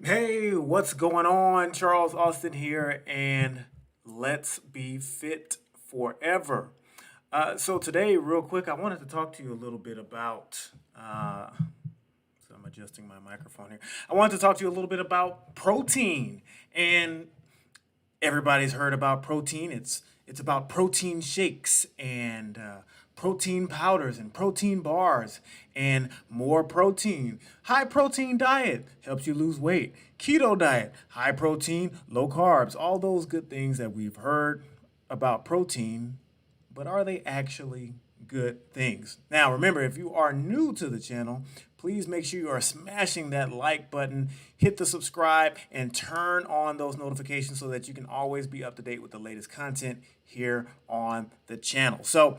Hey, what's going on? Charles Austin here, and let's be fit forever. So today, real quick, I wanted to talk to you a little bit about. So I'm adjusting my microphone here. I wanted to talk to you a little bit about protein, and everybody's heard about protein. It's about protein shakes and protein powders and protein bars and more protein. High protein diet helps you lose weight. Keto diet, high protein, low carbs, all those good things that we've heard about protein, but are they actually good things? Now, remember, if you are new to the channel, please make sure you are smashing that like button, hit the subscribe, and turn on those notifications so that you can always be up to date with the latest content here on the channel. So,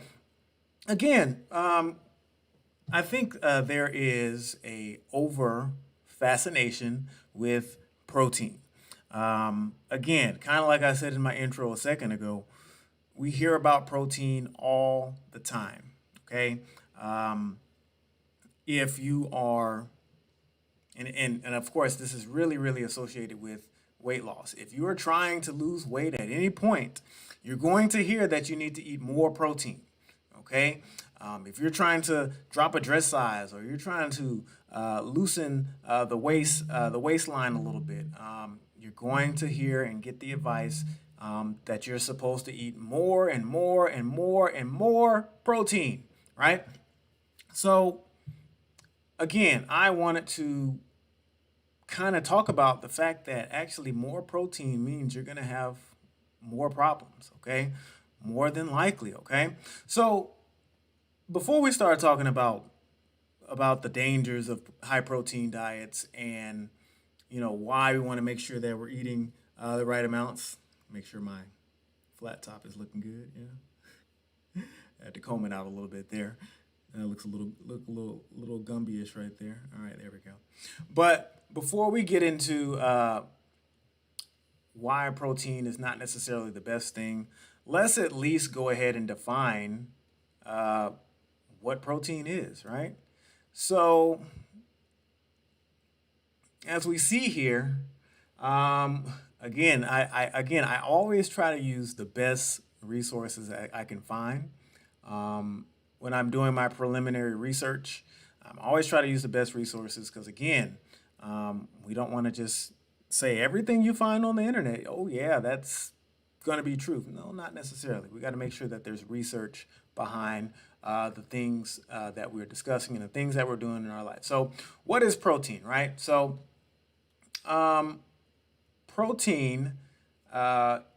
again, I think there is a over fascination with protein. Again, kind of like I said in my intro a second ago, we hear about protein all the time. Okay, if you are, and of course, this is really associated with weight loss. If you are trying to lose weight at any point, you're going to hear that you need to eat more protein. Okay, if you're trying to drop a dress size or you're trying to loosen the waistline a little bit, you're going to hear and get the advice that you're supposed to eat more and more and more and more protein, right? So again, I wanted to kind of talk about the fact that actually more protein means you're going to have more problems, okay? More than likely, okay? So before we start talking about the dangers of high protein diets and why we want to make sure that we're eating the right amounts, make sure my flat top is looking good. Yeah, I had to comb it out a little bit there. It looks a little Gumby-ish right there. All right, there we go. But before we get into why protein is not necessarily the best thing, let's at least go ahead and define uh, what protein is, right? So as we see here, um, I always try to use the best resources that I can find when I'm doing my preliminary research. I'm always try to use the best resources because we don't want to just say everything you find on the internet. Oh yeah, that's going to be true. No, not necessarily. We got to make sure that there's research behind the things that we're discussing and the things that we're doing in our life. So, what is protein, right? So, um, protein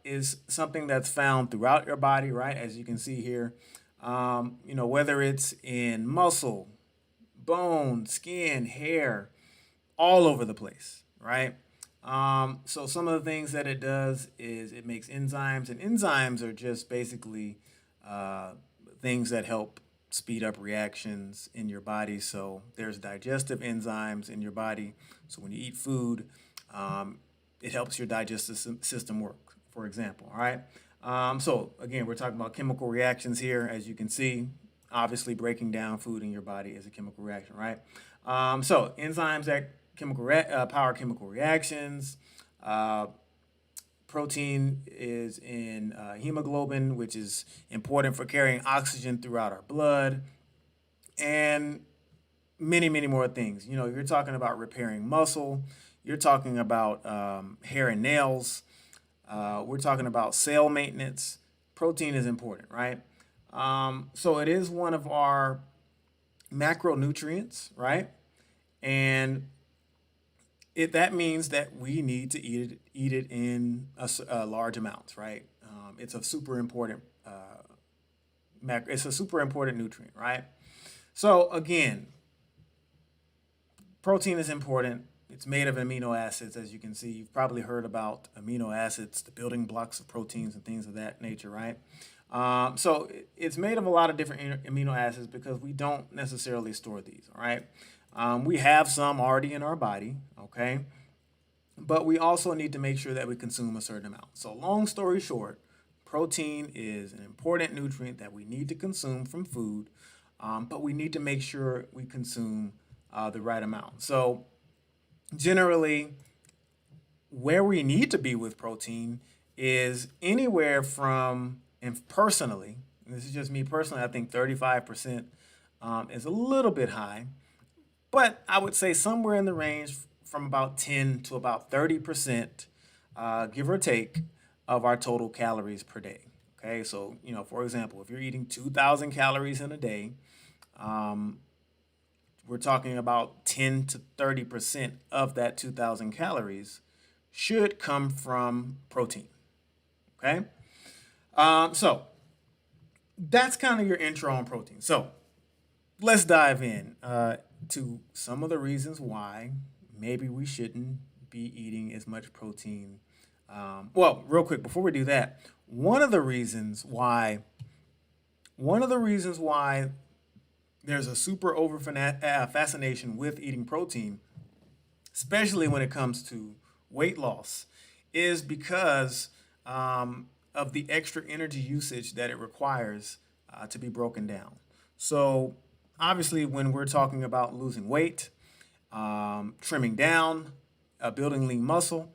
is something that's found throughout your body, right? As you can see here, whether it's in muscle, bone, skin, hair, all over the place, right? So some of the things that it does is it makes enzymes, and enzymes are just basically uh, things that help speed up reactions in your body. So there's digestive enzymes in your body. So when you eat food, um, it helps your digestive system work, for example. All right. So again, we're talking about chemical reactions here, as you can see. Obviously, breaking down food in your body is a chemical reaction, right? So enzymes that power chemical reactions. Uh, Protein is in hemoglobin, which is important for carrying oxygen throughout our blood, and many more things. You're talking about repairing muscle. You're talking about hair and nails. We're talking about cell maintenance. Protein is important, right? So it is one of our macronutrients, right? And that means that we need to eat it in large amounts, right? It's a super important it's a super important nutrient, right? So again, protein is important. It's made of amino acids, as you can see. You've probably heard about amino acids, the building blocks of proteins and things of that nature, right? So it's made of a lot of different amino acids because we don't necessarily store these, all right? We have some already in our body, okay? But we also need to make sure that we consume a certain amount. So, long story short, protein is an important nutrient that we need to consume from food, but we need to make sure we consume the right amount. So, generally, where we need to be with protein is anywhere from, and personally, and this is just me personally, I think 35% is a little bit high, but I would say somewhere in the range from about 10 to about 30%, give or take, of our total calories per day. Okay, so, for example, if you're eating 2,000 calories in a day, we're talking about 10 to 30% of that 2,000 calories should come from protein. Okay, so that's kind of your intro on protein. So let's dive in to some of the reasons why maybe we shouldn't be eating as much protein. Well, real quick before we do that, one of the reasons why there's a super over fascination with eating protein, especially when it comes to weight loss, is because of the extra energy usage that it requires to be broken down. So, obviously, when we're talking about losing weight, trimming down, building lean muscle,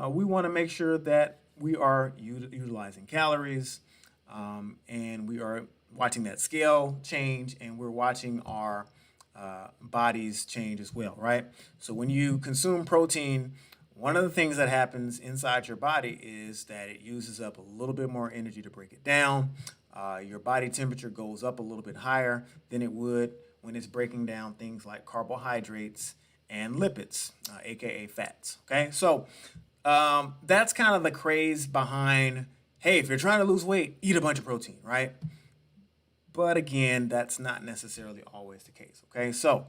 we want to make sure that we are utilizing calories, and we are watching that scale change, and we're watching our bodies change as well, right? So when you consume protein, one of the things that happens inside your body is that it uses up a little bit more energy to break it down. Your body temperature goes up a little bit higher than it would when it's breaking down things like carbohydrates and lipids, aka fats. Okay, so that's kind of the craze behind, hey, if you're trying to lose weight, eat a bunch of protein, right? But again, that's not necessarily always the case. Okay, so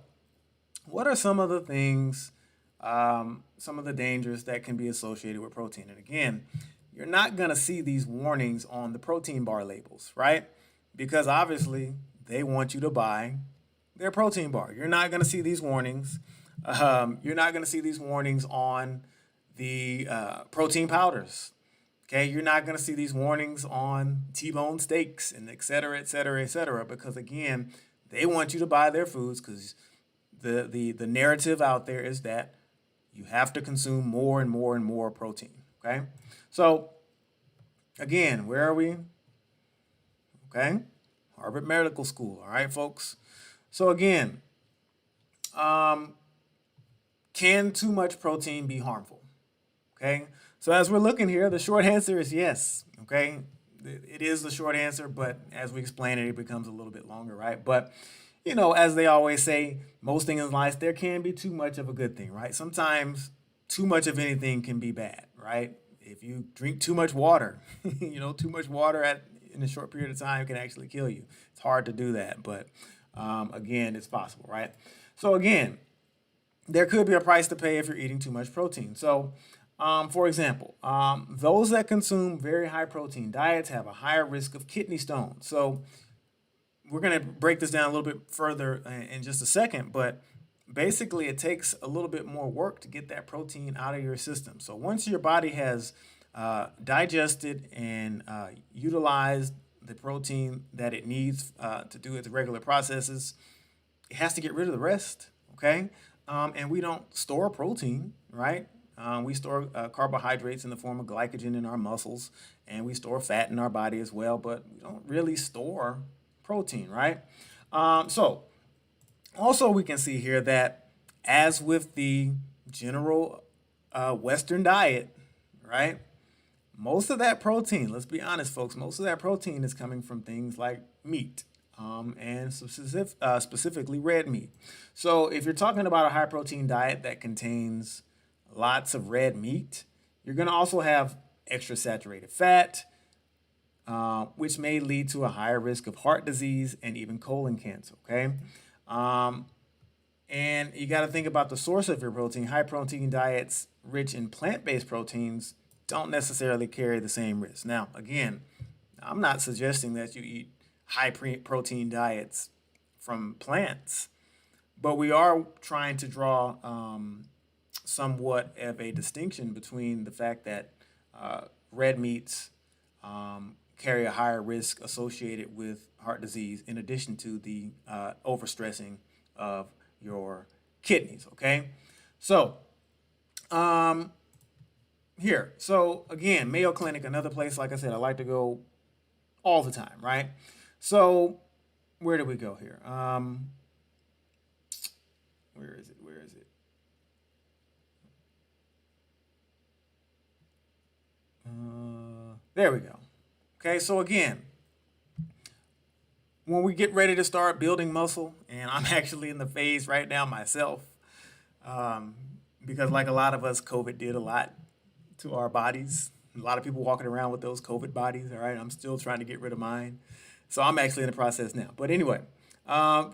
what are some of the things, some of the dangers that can be associated with protein? And again, you're not going to see these warnings on the protein bar labels, right? Because obviously they want you to buy their protein bar. You're not going to see these warnings. You're not going to see these warnings on the protein powders. Okay, you're not going to see these warnings on T-bone steaks and et cetera, et cetera, et cetera, because again, they want you to buy their foods because the narrative out there is that you have to consume more and more and more protein. Okay, so again, where are we? Okay, Harvard Medical School. All right, folks. So again, can too much protein be harmful? Okay, so as we're looking here, the short answer is yes. Okay, it is the short answer, but as we explain it, it becomes a little bit longer, right? But as they always say, most things in life, there can be too much of a good thing, right? Sometimes too much of anything can be bad, right? If you drink too much water, too much water in a short period of time can actually kill you. It's hard to do that, but again, it's possible, right? So again, there could be a price to pay if you're eating too much protein. So, for example, those that consume very high protein diets have a higher risk of kidney stones. So, we're going to break this down a little bit further in just a second, but basically it takes a little bit more work to get that protein out of your system. So, once your body has digested and utilized the protein that it needs to do its regular processes, it has to get rid of the rest, okay? And we don't store protein, right? We store carbohydrates in the form of glycogen in our muscles, and we store fat in our body as well, but we don't really store protein, right? So, also we can see here that as with the general Western diet, right? Most of that protein, let's be honest, folks, most of that protein is coming from things like meat, and specifically red meat. So if you're talking about a high protein diet that contains lots of red meat, you're going to also have extra saturated fat, which may lead to a higher risk of heart disease and even colon cancer. Okay. And you got to think about the source of your protein. High protein diets rich in plant-based proteins don't necessarily carry the same risk. Now, again, I'm not suggesting that you eat high protein diets from plants, but we are trying to draw somewhat of a distinction between the fact that red meats carry a higher risk associated with heart disease, in addition to the overstressing of your kidneys. Okay, so here. So again, Mayo Clinic, another place, like I said, I like to go all the time, right? So where do we go here? Where is it? Where is it? There we go. Okay, so again, when we get ready to start building muscle, and I'm actually in the phase right now myself, um, because like a lot of us, COVID did a lot to our bodies. A lot of people walking around with those COVID bodies. All right, I'm still trying to get rid of mine, so I'm actually in the process now. But anyway,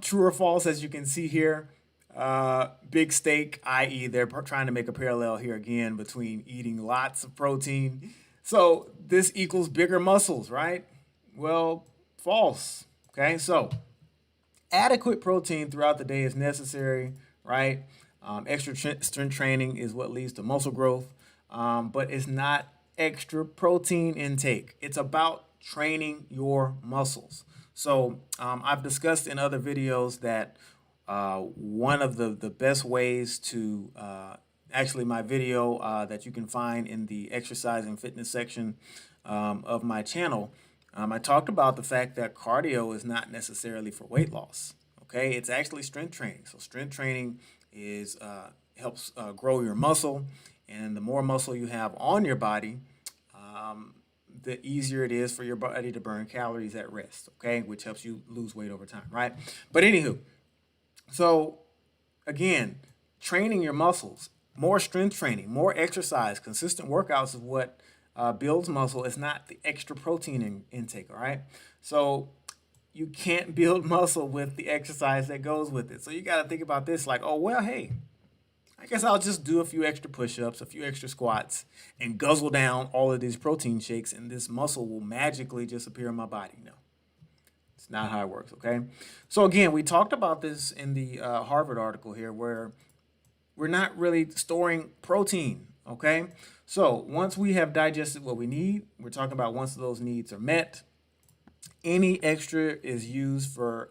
true or false, as you can see here, big steak, i.e., they're trying to make a parallel here again between eating lots of protein. So this equals bigger muscles, right? Well, false. Okay, so adequate protein throughout the day is necessary, right? Extra strength training is what leads to muscle growth, but it's not extra protein intake. It's about training your muscles. So I've discussed in other videos that one of the best ways to actually my video that you can find in the exercise and fitness section of my channel, I talked about the fact that cardio is not necessarily for weight loss. Okay, it's actually strength training. So strength training is helps grow your muscle, and the more muscle you have on your body, the easier it is for your body to burn calories at rest. Okay, which helps you lose weight over time, right? But anywho, so again, training your muscles, more strength training, more exercise, consistent workouts is what builds muscle. It's not the extra protein intake, all right? So you can't build muscle with the exercise that goes with it. So you got to think about this like, oh, well, hey, I guess I'll just do a few extra push-ups, a few extra squats, and guzzle down all of these protein shakes, and this muscle will magically just appear in my body. No, it's not how it works, okay? So again, we talked about this in the Harvard article here where we're not really storing protein, okay? So once we have digested what we need, we're talking about once those needs are met, any extra is used for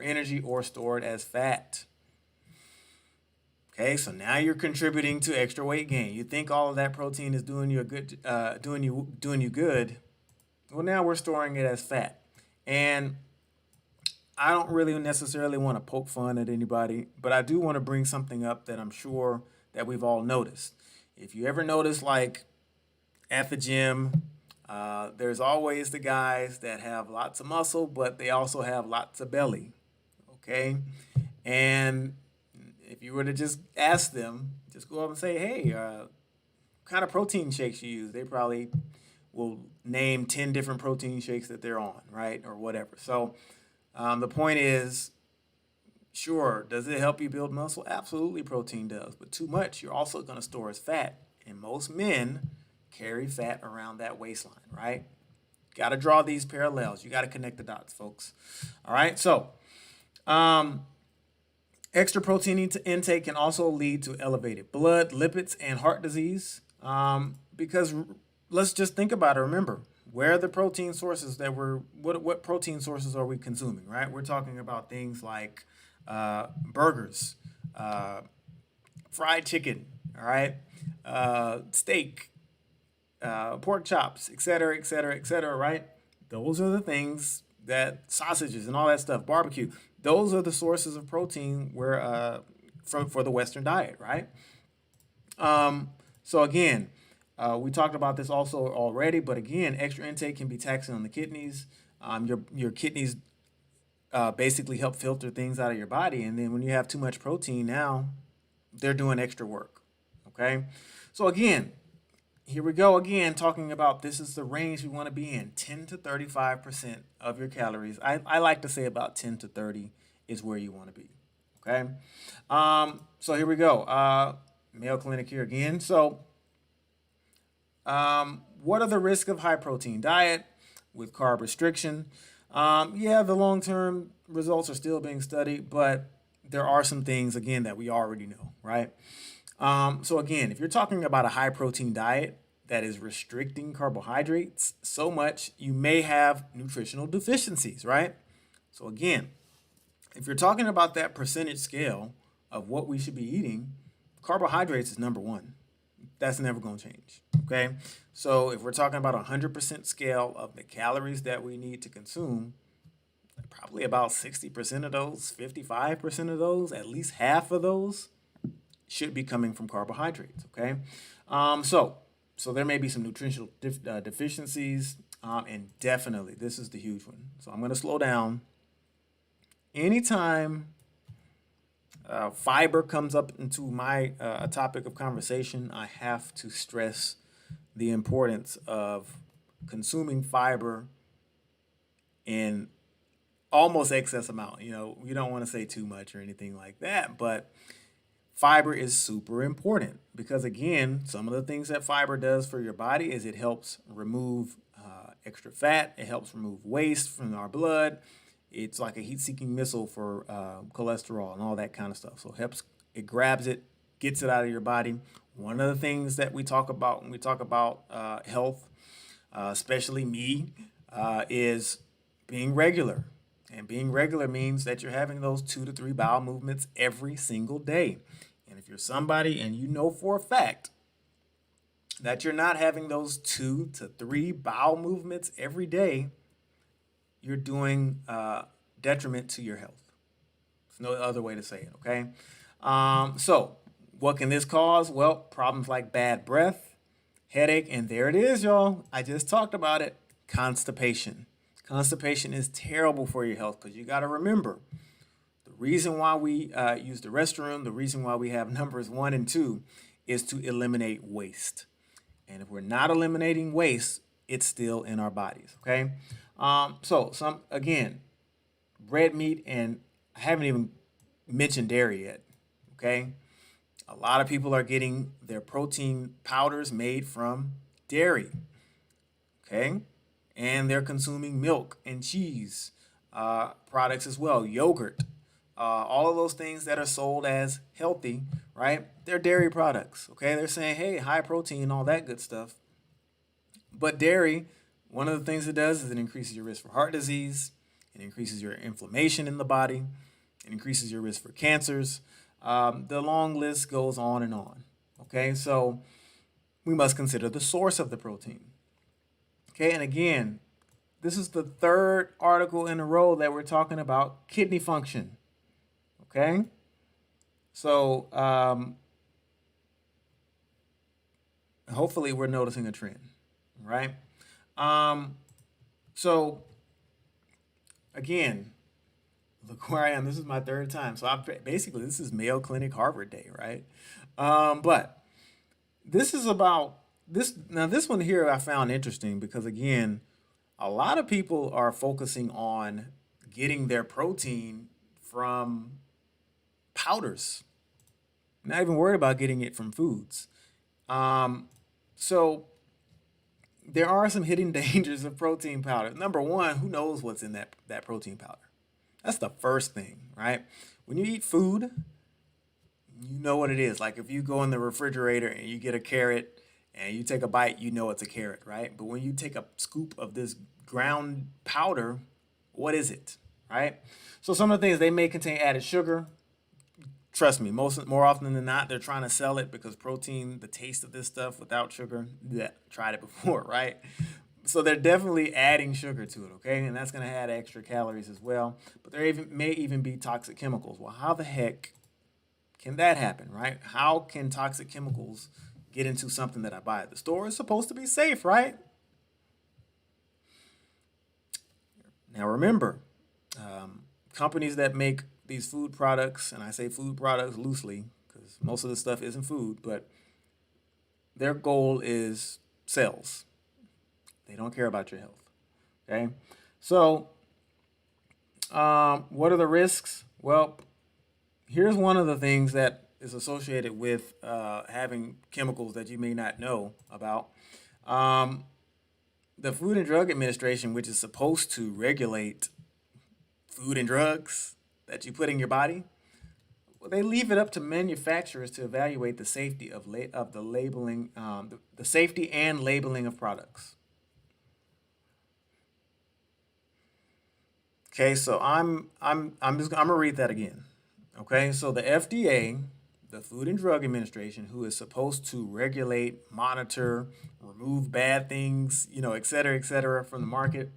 energy or stored as fat. Okay, so now you're contributing to extra weight gain. You think all of that protein is doing you a good, doing you good. Well, now we're storing it as fat, and I don't really necessarily want to poke fun at anybody, but I do want to bring something up that I'm sure that we've all noticed. If you ever notice, like at the gym, there's always the guys that have lots of muscle, but they also have lots of belly. Okay, and if you were to just ask them, just go up and say, "Hey, what kind of protein shakes you use?" They probably will name 10 different protein shakes that they're on, right, or whatever. So the point is, sure, does it help you build muscle? Absolutely, protein does. But too much, you're also going to store as fat. And most men carry fat around that waistline, right? Got to draw these parallels. You got to connect the dots, folks. All right. So, extra protein intake can also lead to elevated blood, lipids, and heart disease. Because let's just think about it. Remember, where are the protein sources that what protein sources are we consuming, right? We're talking about things like burgers, fried chicken, all right, steak, pork chops, et cetera, et cetera, et cetera, right? Those are the things that sausages and all that stuff, barbecue. Those are the sources of protein where for the Western diet, right? So again, we talked about this also already, but again, extra intake can be taxing on the kidneys. Your kidneys basically help filter things out of your body, and then when you have too much protein, now they're doing extra work. Okay, so again, here we go again talking about this is the range we want to be in, 10 to 35% of your calories. I like to say about 10 to 30 is where you want to be. Okay, so here we go. Mayo Clinic here again. So what are the risks of high protein diet with carb restriction? Yeah, the long-term results are still being studied, but there are some things, again, that we already know, right? So again, if you're talking about a high protein diet that is restricting carbohydrates so much, you may have nutritional deficiencies, right? So again, if you're talking about that percentage scale of what we should be eating, carbohydrates is number one. that's never going to change. Okay. So if we're talking about 100% scale of the calories that we need to consume, probably about 60% of those, 55% of those, at least half of those should be coming from carbohydrates. Okay. So there may be some nutritional deficiencies. And definitely, this is the huge one. So I'm going to slow down. Anytime fiber comes up into my a topic of conversation, I have to stress the importance of consuming fiber in almost excess amount. You know, we don't want to say too much or anything like that, but fiber is super important because, again, some of the things that fiber does for your body is it helps remove extra fat, it helps remove waste from our blood. It's like a heat-seeking missile for cholesterol and all that kind of stuff. So it helps, it grabs it, gets it out of your body. One of the things that we talk about when we talk about health, especially me, is being regular. And being regular means that you're having those 2 to 3 bowel movements every single day. And if you're somebody and you know for a fact that you're not having those 2 to 3 bowel movements every day, you're doing detriment to your health. There's no other way to say it, okay? So, what can this cause? Well, problems like bad breath, headache, and there it is, y'all. I just talked about it. Constipation. Constipation is terrible for your health because you got to remember the reason why we use the restroom, the reason why we have numbers 1 and 2 is to eliminate waste. And if we're not eliminating waste, it's still in our bodies, okay? So, again, red meat, and I haven't even mentioned dairy yet, okay? A lot of people are getting their protein powders made from dairy, okay? And they're consuming milk and cheese products as well, yogurt, all of those things that are sold as healthy, right? They're dairy products, okay? They're saying, hey, high protein, all that good stuff. But dairy, one of the things it does is it increases your risk for heart disease, it increases your inflammation in the body, it increases your risk for cancers. The long list goes on and on. Okay, so we must consider the source of the protein. Okay, and again, this is the third article in a row that we're talking about kidney function. Okay, so hopefully we're noticing a trend, right? So again, look where I am. This is my third time. So basically, this is Mayo Clinic Harvard Day, right? But this is about this. Now, this one here I found interesting because, again, a lot of people are focusing on getting their protein from powders, not even worried about getting it from foods. So there are some hidden dangers of protein powder. Number one, who knows what's in that protein powder? That's the first thing, right? When you eat food, you know what it is. Like if you go in the refrigerator and you get a carrot and you take a bite, you know it's a carrot, right? But when you take a scoop of this ground powder, what is it, right? So some of the things, they may contain added sugar. Trust me, more often than not, they're trying to sell it because protein, the taste of this stuff without sugar, yeah, tried it before, right? So they're definitely adding sugar to it, okay? And that's going to add extra calories as well. But there may even be toxic chemicals. Well, how the heck can that happen, right? How can toxic chemicals get into something that I buy at the store? It's supposed to be safe, right? Now remember, companies that make these food products, and I say food products loosely because most of the stuff isn't food, but their goal is sales. They don't care about your health. Okay, so what are the risks? Well, here's one of the things that is associated with having chemicals that you may not know about. The Food and Drug Administration, which is supposed to regulate food and drugs that you put in your body, well, they leave it up to manufacturers to evaluate the safety of the labeling, the safety and labeling of products. Okay, so I'm gonna read that again. Okay, so the FDA, the Food and Drug Administration, who is supposed to regulate, monitor, remove bad things, et cetera, from the market,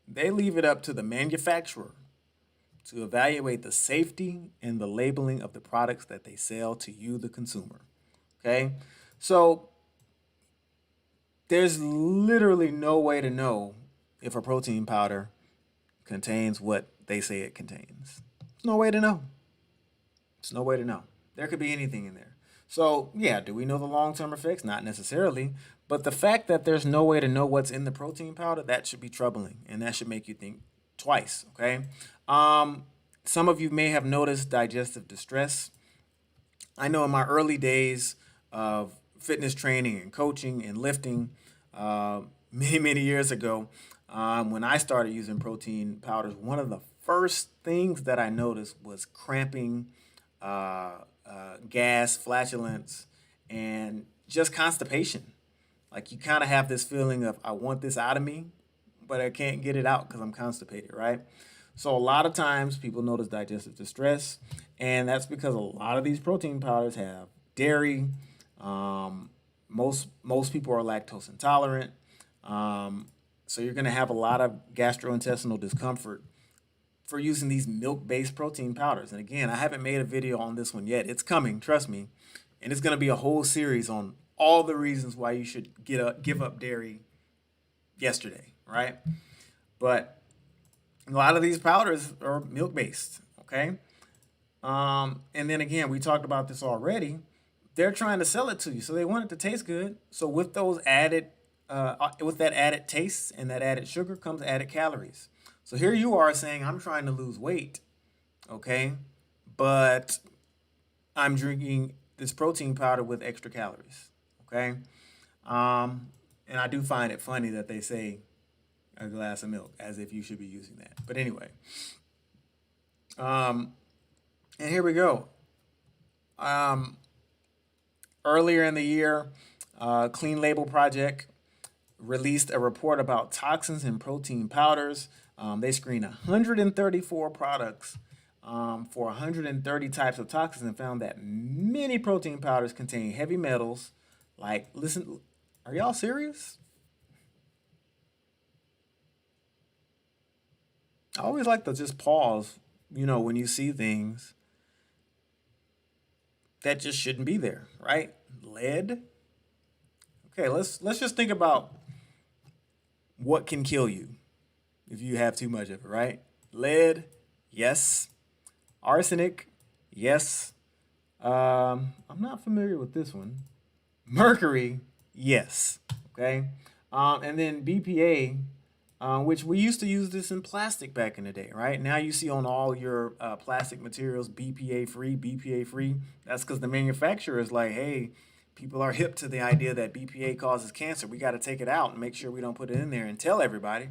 they leave it up to the manufacturer to evaluate the safety and the labeling of the products that they sell to you, the consumer. Okay? So there's literally no way to know if a protein powder contains what they say it contains. There's no way to know. There's no way to know. There could be anything in there. So, yeah, do we know the long-term effects? Not necessarily. But the fact that there's no way to know what's in the protein powder, that should be troubling. And that should make you think twice, okay? Some of you may have noticed digestive distress. I know in my early days of fitness training and coaching and lifting, many, many years ago, when I started using protein powders, one of the first things that I noticed was cramping, gas, flatulence, and just constipation. Like you kind of have this feeling of, I want this out of me, but I can't get it out because I'm constipated, right? So a lot of times people notice digestive distress, and that's because a lot of these protein powders have dairy. Most people are lactose intolerant. So you're going to have a lot of gastrointestinal discomfort for using these milk-based protein powders. And again, I haven't made a video on this one yet. It's coming, trust me. And it's going to be a whole series on all the reasons why you should give up dairy yesterday, right? But a lot of these powders are milk-based, okay? And then again, we talked about this already. They're trying to sell it to you, so they want it to taste good. So with those added, with that added taste and that added sugar comes added calories. So here you are saying, I'm trying to lose weight, okay? But I'm drinking this protein powder with extra calories, okay? And I do find it funny that they say a glass of milk as if you should be using that. But anyway, and here we go. Earlier in the year, Clean Label Project released a report about toxins in protein powders. They screened 134 products for 130 types of toxins and found that many protein powders contain heavy metals. Like, listen, are y'all serious? I always like to just pause, when you see things that just shouldn't be there, right? Lead. Okay, let's just think about what can kill you if you have too much of it, right? Lead, yes. Arsenic, yes. I'm not familiar with this one. Mercury, yes. Okay. And then BPA, which we used to use this in plastic back in the day, right? Now you see on all your plastic materials BPA free, BPA free. That's because the manufacturer is like, hey, people are hip to the idea that BPA causes cancer. We got to take it out and make sure we don't put it in there and tell everybody.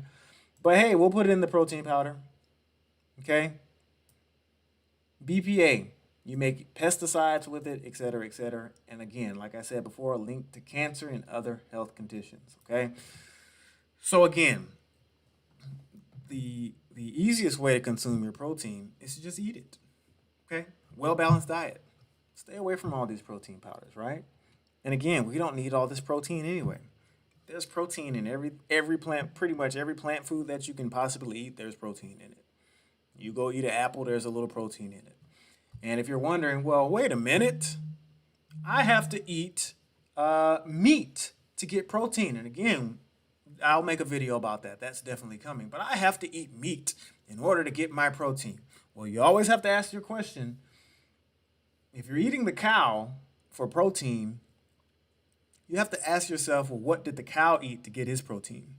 But hey, we'll put it in the protein powder. Okay? BPA, you make pesticides with it, et cetera, et cetera. And again, like I said before, linked to cancer and other health conditions. Okay? So again, the easiest way to consume your protein is to just eat it. Okay? Well-balanced diet. Stay away from all these protein powders, right? And again, we don't need all this protein anyway. There's protein in every plant, pretty much every plant food that you can possibly eat, there's protein in it. You go eat an apple, there's a little protein in it. And if you're wondering, well, wait a minute, I have to eat meat to get protein. And again, I'll make a video about that. That's definitely coming. But I have to eat meat in order to get my protein. Well, you always have to ask your question. If you're eating the cow for protein, you have to ask yourself, well, what did the cow eat to get his protein?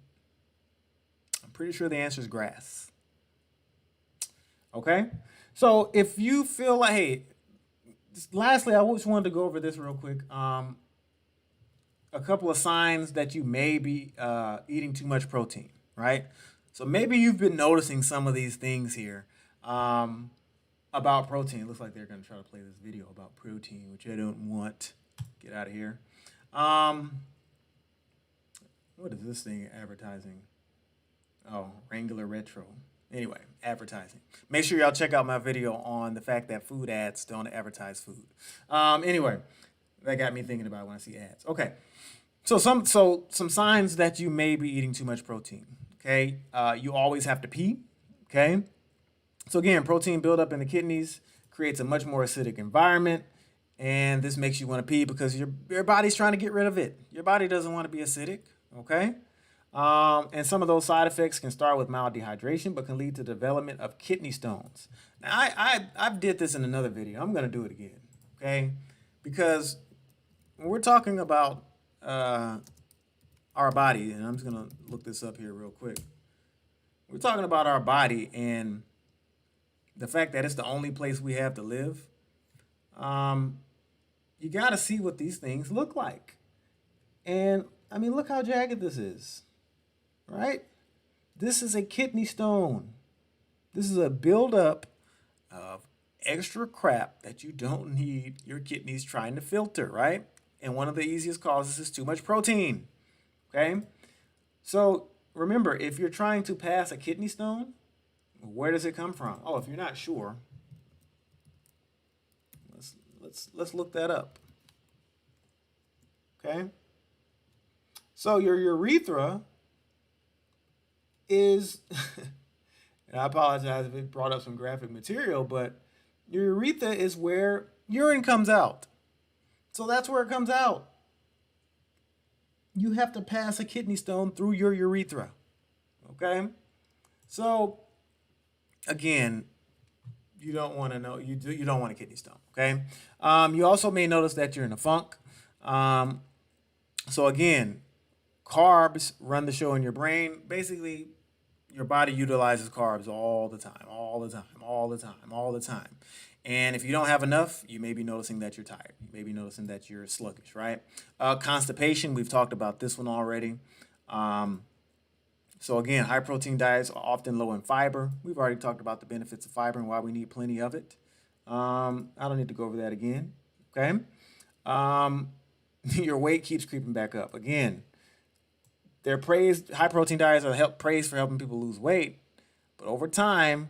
I'm pretty sure the answer is grass. Okay? So if you feel like, hey, lastly, I just wanted to go over this real quick. A couple of signs that you may be eating too much protein, right? So maybe you've been noticing some of these things here about protein. It looks like they're going to try to play this video about protein, which I don't want. Get out of here. What is this thing advertising? Oh, Wrangler Retro. Anyway, advertising. Make sure y'all check out my video on the fact that food ads don't advertise food. Anyway, that got me thinking about when I see ads. Okay, so some signs that you may be eating too much protein. Okay, you always have to pee. Okay, so again, protein buildup in the kidneys creates a much more acidic environment, and this makes you want to pee because your body's trying to get rid of it. Your body doesn't want to be acidic. Okay. And some of those side effects can start with mild dehydration, but can lead to development of kidney stones. Now, I did this in another video. I'm going to do it again, okay? Because when we're talking about our body, and I'm just going to look this up here real quick. We're talking about our body and the fact that it's the only place we have to live. You got to see what these things look like. And, I mean, look how jagged this is. Right? This is a kidney stone. This is a buildup of extra crap that you don't need your kidneys trying to filter, right? And one of the easiest causes is too much protein. Okay? So remember, if you're trying to pass a kidney stone, where does it come from? Oh, if you're not sure, let's look that up. Okay? So your urethra is, and I apologize if it brought up some graphic material, but your urethra is where urine comes out. So that's where it comes out. You have to pass a kidney stone through your urethra. Okay? So, again, you don't want to know, you don't want a kidney stone. Okay? You also may notice that you're in a funk. So again, carbs run the show in your brain. Basically, your body utilizes carbs all the time. And if you don't have enough, you may be noticing that you're tired. You may be noticing that you're sluggish, right? Constipation, we've talked about this one already. So again, high protein diets are often low in fiber. We've already talked about the benefits of fiber and why we need plenty of it. I don't need to go over that again, okay? Your weight keeps creeping back up. Again, they're praised, high protein diets are praised for helping people lose weight, but over time,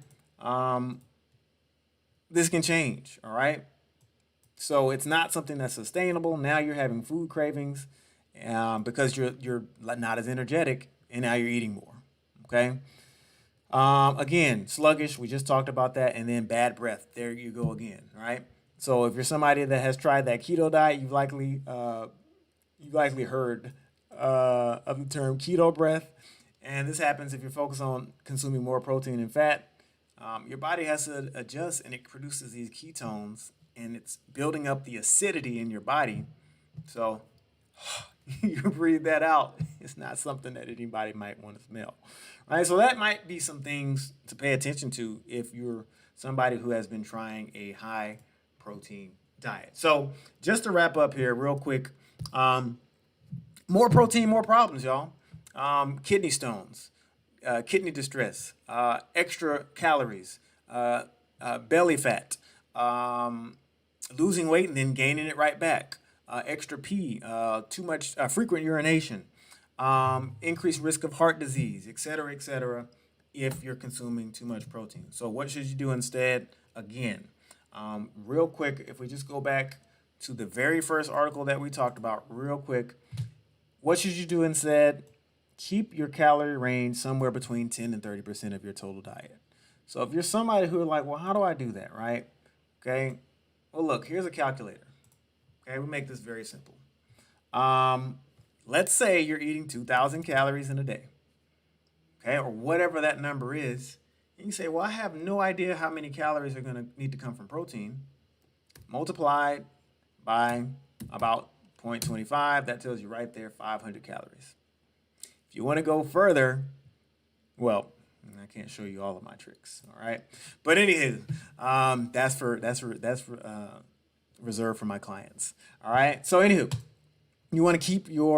this can change, all right? So it's not something that's sustainable. Now you're having food cravings because you're not as energetic, and now you're eating more, okay? Again, sluggish, we just talked about that, and then bad breath. There you go again, right? So if you're somebody that has tried that keto diet, you've likely heard of the term keto breath, and this happens if you're focused on consuming more protein and fat. Your body has to adjust, and it produces these ketones, and it's building up the acidity in your body. So you breathe that out. It's not something that anybody might want to smell, right? So that might be some things to pay attention to if you're somebody who has been trying a high protein diet. So just to wrap up here real quick, more protein, more problems, y'all. Kidney stones, kidney distress, extra calories, belly fat, losing weight and then gaining it right back, extra pee, too much frequent urination, increased risk of heart disease, et cetera, if you're consuming too much protein. So what should you do instead? Again, real quick, if we just go back to the very first article that we talked about real quick, what should you do instead? Keep your calorie range somewhere between 10 and 30% of your total diet. So if you're somebody who are like, well, how do I do that, right? Okay. Well, look, here's a calculator. Okay, we make this very simple. Let's say you're eating 2,000 calories in a day. Okay, or whatever that number is. And you say, well, I have no idea how many calories are going to need to come from protein. Multiplied by about 0.25, that tells you right there 500 calories. If you want to go further, well, I can't show you all of my tricks, all right? But anywho, that's reserved for my clients, all right? So anywho, you want to keep your